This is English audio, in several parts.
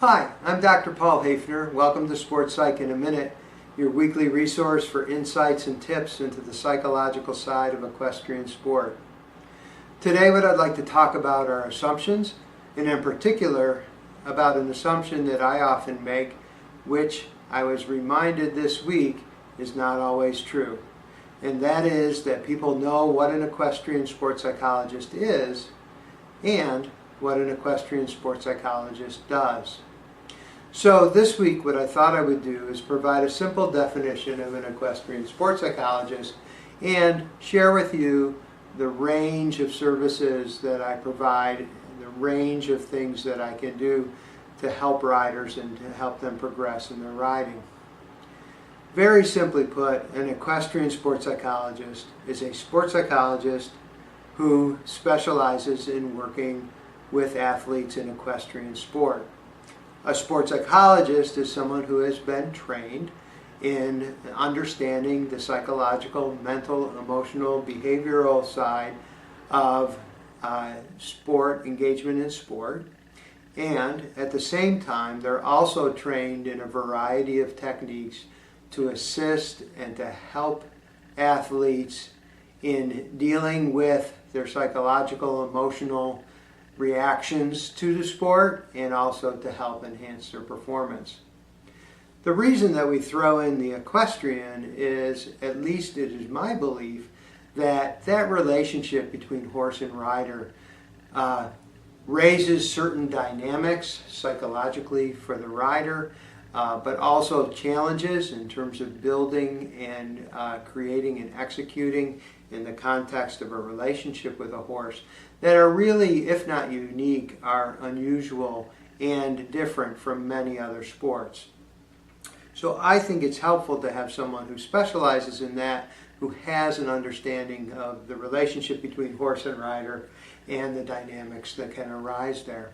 Hi, I'm Dr. Paul Haefner. Welcome to Sports Psych in a Minute, your weekly resource for insights and tips into the psychological side of equestrian sport. Today what I'd like to talk about are assumptions, and in particular about an assumption that I often make, which I was reminded this week is not always true. And that is that people know what an equestrian sport psychologist is and what an equestrian sport psychologist does. So this week what I thought I would do is provide a simple definition of an equestrian sport psychologist and share with you the range of services that I provide, the range of things that I can do to help riders and to help them progress in their riding. Very simply put, an equestrian sport psychologist is a sport psychologist who specializes in working with athletes in equestrian sport. A sport psychologist is someone who has been trained in understanding the psychological, mental, emotional, behavioral side of sport, engagement in sport. And at the same time, they're also trained in a variety of techniques to assist and to help athletes in dealing with their psychological, emotional reactions to the sport and also to help enhance their performance. The reason that we throw in the equestrian is, at least it is my belief, that relationship between horse and rider raises certain dynamics psychologically for the rider, but also challenges in terms of building and creating and executing in the context of a relationship with a horse that are really, if not unique, are unusual and different from many other sports. So I think it's helpful to have someone who specializes in that, who has an understanding of the relationship between horse and rider and the dynamics that can arise there.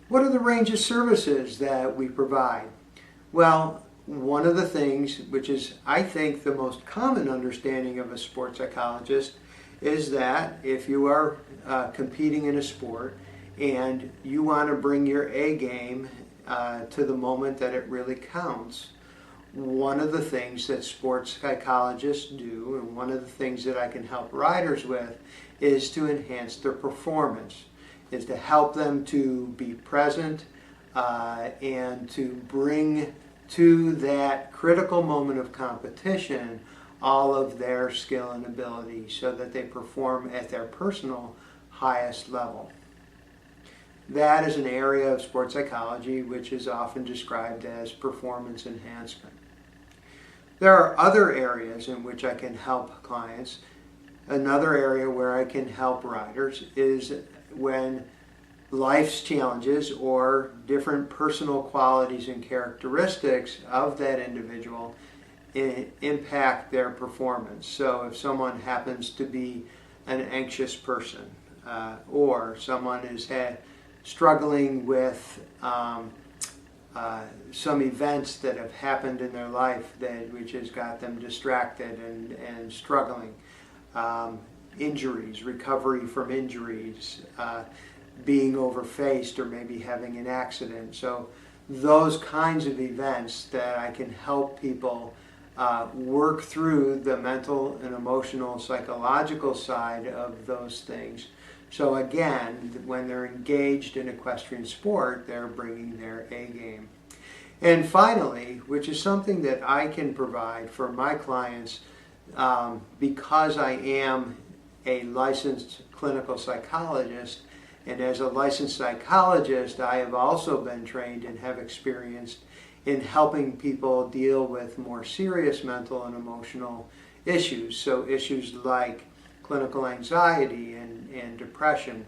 What are the range of services that we provide? Well, one of the things, which is I think the most common understanding of a sport psychologist, is that if you are competing in a sport and you want to bring your A game to the moment that it really counts, one of the things that sports psychologists do, and one of the things that I can help riders with, is to enhance their performance, is to help them to be present and to bring to that critical moment of competition all of their skill and ability so that they perform at their personal highest level. That is an area of sports psychology which is often described as performance enhancement. There are other areas in which I can help clients. Another area where I can help riders is when life's challenges or different personal qualities and characteristics of that individual impact their performance. So if someone happens to be an anxious person or someone is struggling with some events that have happened in their life which has got them distracted and struggling, injuries, recovery from injuries, being overfaced or maybe having an accident. So those kinds of events that I can help people work through the mental and emotional, psychological side of those things. So again, when they're engaged in equestrian sport, they're bringing their A game. And finally, which is something that I can provide for my clients because I am a licensed clinical psychologist, and as a licensed psychologist, I have also been trained and have experienced in helping people deal with more serious mental and emotional issues. So issues like clinical anxiety and depression,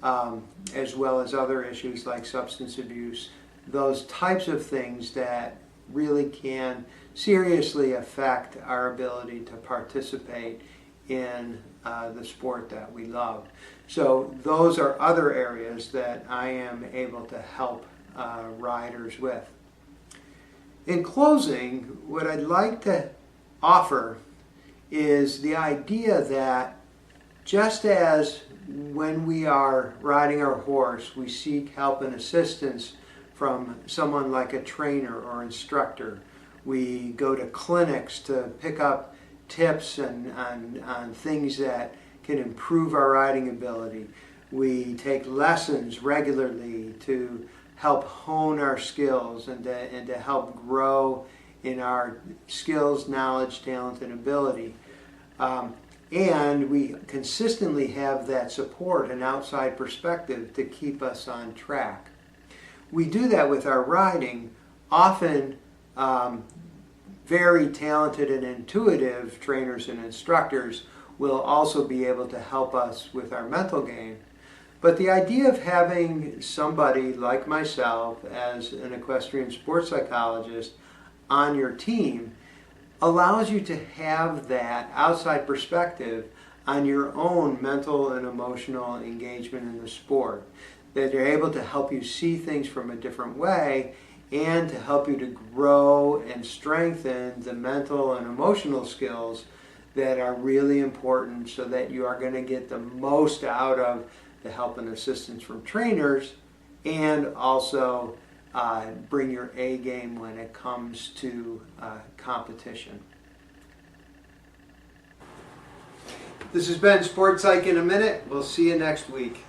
as well as other issues like substance abuse, those types of things that really can seriously affect our ability to participate in the sport that we love. So those are other areas that I am able to help riders with. In closing, what I'd like to offer is the idea that just as when we are riding our horse, we seek help and assistance from someone like a trainer or instructor. We go to clinics to pick up tips on things that can improve our riding ability. We take lessons regularly to help hone our skills and to help grow in our skills, knowledge, talent, and ability. And we consistently have that support and outside perspective to keep us on track. We do that with our riding. Often very talented and intuitive trainers and instructors will also be able to help us with our mental game. But the idea of having somebody like myself as an equestrian sports psychologist on your team allows you to have that outside perspective on your own mental and emotional engagement in the sport. That they're able to help you see things from a different way and to help you to grow and strengthen the mental and emotional skills that are really important so that you are going to get the most out of the help and assistance from trainers and also bring your A game when it comes to competition. This has been Sports Psych in a Minute. We'll see you next week.